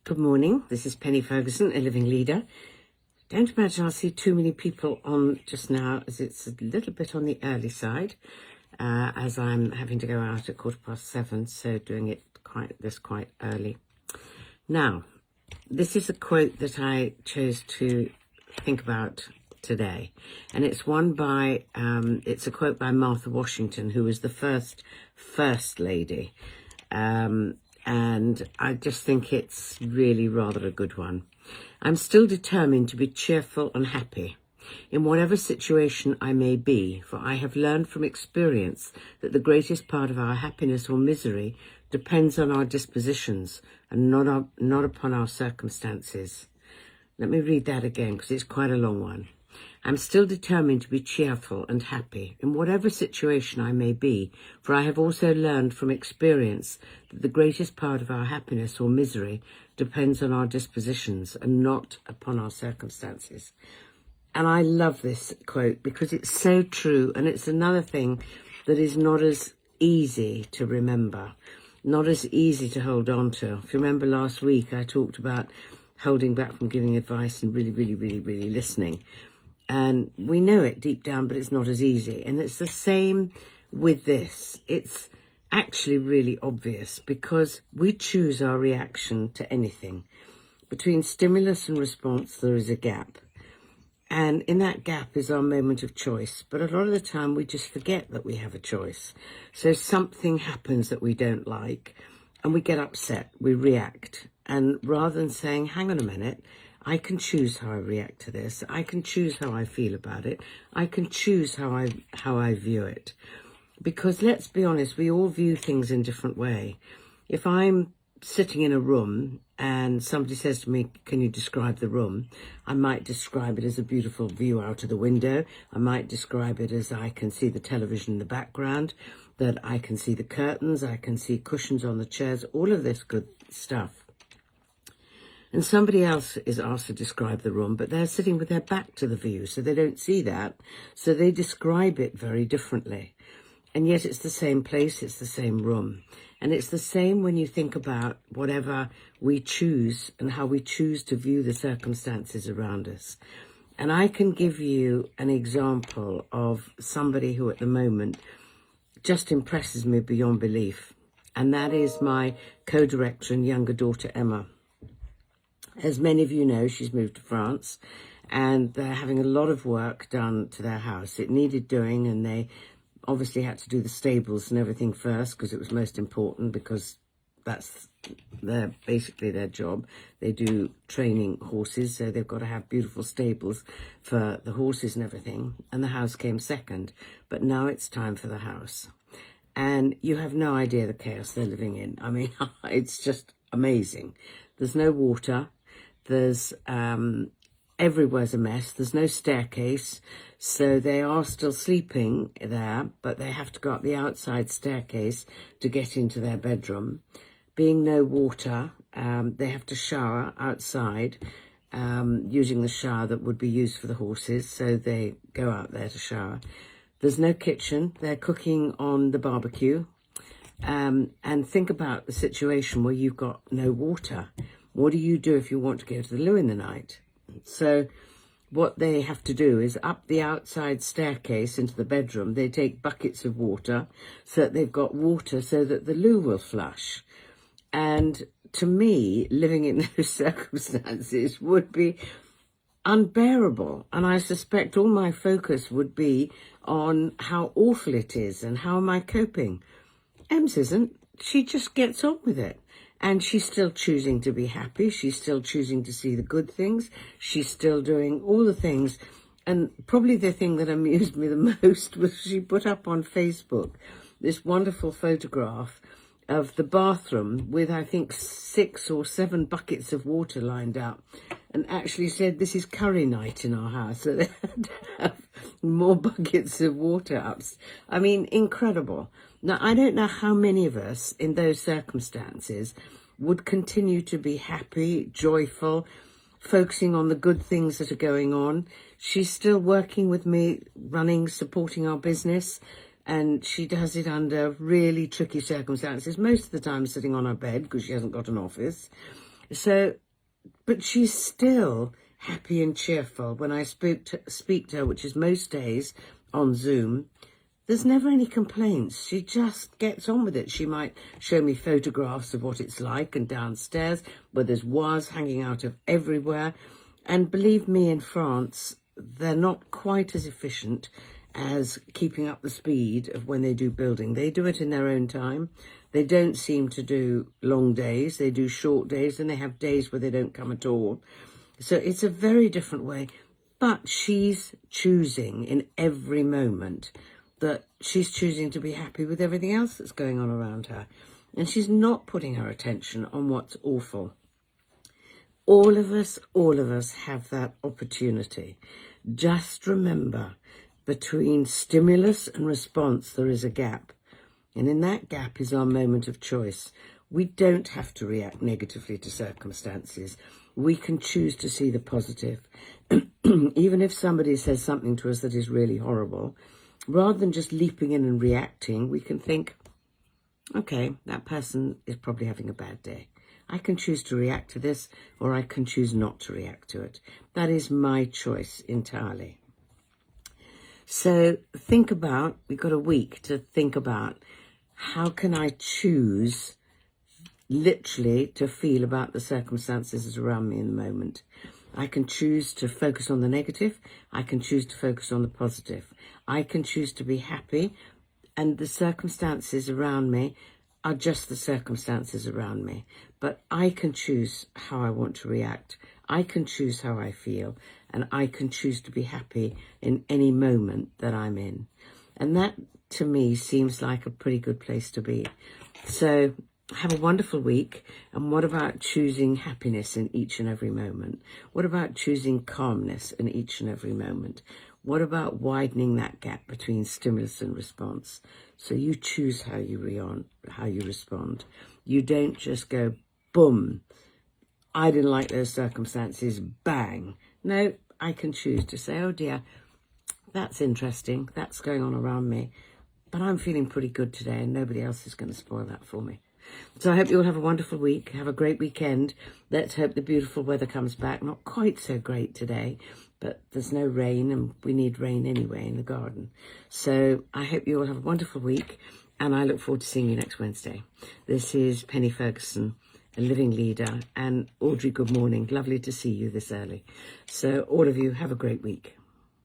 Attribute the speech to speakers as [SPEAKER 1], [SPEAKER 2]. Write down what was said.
[SPEAKER 1] Good morning, this is Penny Ferguson, a living leader. Don't imagine I'll see too many people on just now, as it's a little bit on the early side, as I'm having to go out at 7:15, so doing it quite early. Now, this is a quote that I chose to think about today, and it's it's a quote by Martha Washington, who was the first lady. And I just think it's really rather a good one. I'm still determined to be cheerful and happy in whatever situation I may be, for I have learned from experience that the greatest part of our happiness or misery depends on our dispositions and not upon our circumstances. Let me read that again because it's quite a long one. I'm still determined to be cheerful and happy in whatever situation I may be, for I have also learned from experience that the greatest part of our happiness or misery depends on our dispositions and not upon our circumstances. And I love this quote because it's so true, and it's another thing that is not as easy to remember, not as easy to hold on to. If you remember last week, I talked about holding back from giving advice and really listening. And we know it deep down, but it's not as easy. And it's the same with this. It's actually really obvious because we choose our reaction to anything. Between stimulus and response, there is a gap. And in that gap is our moment of choice. But a lot of the time, we just forget that we have a choice. So something happens that we don't like, and we get upset, we react. And rather than saying, hang on a minute, I can choose how I react to this. I can choose how I feel about it. I can choose how I view it. Because let's be honest, we all view things in a different way. If I'm sitting in a room and somebody says to me, can you describe the room? I might describe it as a beautiful view out of the window. I might describe it as I can see the television in the background, that I can see the curtains, I can see cushions on the chairs, all of this good stuff. And somebody else is asked to describe the room, but they're sitting with their back to the view, so they don't see that. So they describe it very differently. And yet it's the same place, it's the same room. And it's the same when you think about whatever we choose and how we choose to view the circumstances around us. And I can give you an example of somebody who at the moment just impresses me beyond belief. And that is my co-director and younger daughter, Emma. As many of you know, she's moved to France and they're having a lot of work done to their house. It needed doing, and they obviously had to do the stables and everything first because it was most important, because that's basically their job. They do training horses, so they've got to have beautiful stables for the horses and everything. And the house came second, but now it's time for the house. And you have no idea the chaos they're living in. I mean, it's just amazing. There's no water. There's everywhere's a mess. There's no staircase, so they are still sleeping there, but they have to go up the outside staircase to get into their bedroom. Being no water, they have to shower outside using the shower that would be used for the horses, so they go out there to shower. There's no kitchen. They're cooking on the barbecue. And think about the situation where you've got no water. What do you do if you want to go to the loo in the night? So what they have to do is up the outside staircase into the bedroom, they take buckets of water so that they've got water so that the loo will flush. And to me, living in those circumstances would be unbearable. And I suspect all my focus would be on how awful it is and how am I coping. Ems isn't. She just gets on with it. And she's still choosing to be happy. She's still choosing to see the good things. She's still doing all the things. And probably the thing that amused me the most was she put up on Facebook this wonderful photograph of the bathroom with, I think, 6 or 7 buckets of water lined up, and actually said, this is curry night in our house. So they had to have more buckets of water up. I mean, incredible. Now, I don't know how many of us in those circumstances would continue to be happy, joyful, focusing on the good things that are going on. She's still working with me, supporting our business, and she does it under really tricky circumstances, most of the time sitting on her bed because she hasn't got an office. So, but she's still happy and cheerful. When I speak to her, which is most days on Zoom, there's never any complaints. She just gets on with it. She might show me photographs of what it's like and downstairs where there's wires hanging out of everywhere. And believe me, in France, they're not quite as efficient as keeping up the speed of when they do building. They do it in their own time. They don't seem to do long days. They do short days, and they have days where they don't come at all. So it's a very different way. But she's choosing in every moment that she's choosing to be happy with everything else that's going on around her. And she's not putting her attention on what's awful. All of us have that opportunity. Just remember, between stimulus and response, there is a gap. And in that gap is our moment of choice. We don't have to react negatively to circumstances. We can choose to see the positive. Even if somebody says something to us that is really horrible, rather than just leaping in and reacting, we can think, okay, that person is probably having a bad day. I can choose to react to this, or I can choose not to react to it. That is my choice entirely. So think about, we've got a week to think about, how can I choose literally to feel about the circumstances around me in the moment? I can choose to focus on the negative. I can choose to focus on the positive. I can choose to be happy, and the circumstances around me are just the circumstances around me. But I can choose how I want to react. I can choose how I feel, and I can choose to be happy in any moment that I'm in. And that, to me, seems like a pretty good place to be. So have a wonderful week. And what about choosing happiness in each and every moment? What about choosing calmness in each and every moment? What about widening that gap between stimulus and response? So you choose how you respond. You don't just go, boom, I didn't like those circumstances, bang. No, I can choose to say, oh dear, that's interesting, that's going on around me, but I'm feeling pretty good today and nobody else is going to spoil that for me. So I hope you all have a wonderful week. Have a great weekend. Let's hope the beautiful weather comes back. Not quite so great today, but there's no rain, and we need rain anyway in the garden. So I hope you all have a wonderful week, and I look forward to seeing you next Wednesday. This is Penny Ferguson, a living leader, and Audrey, good morning. Lovely to see you this early. So all of you, have a great week.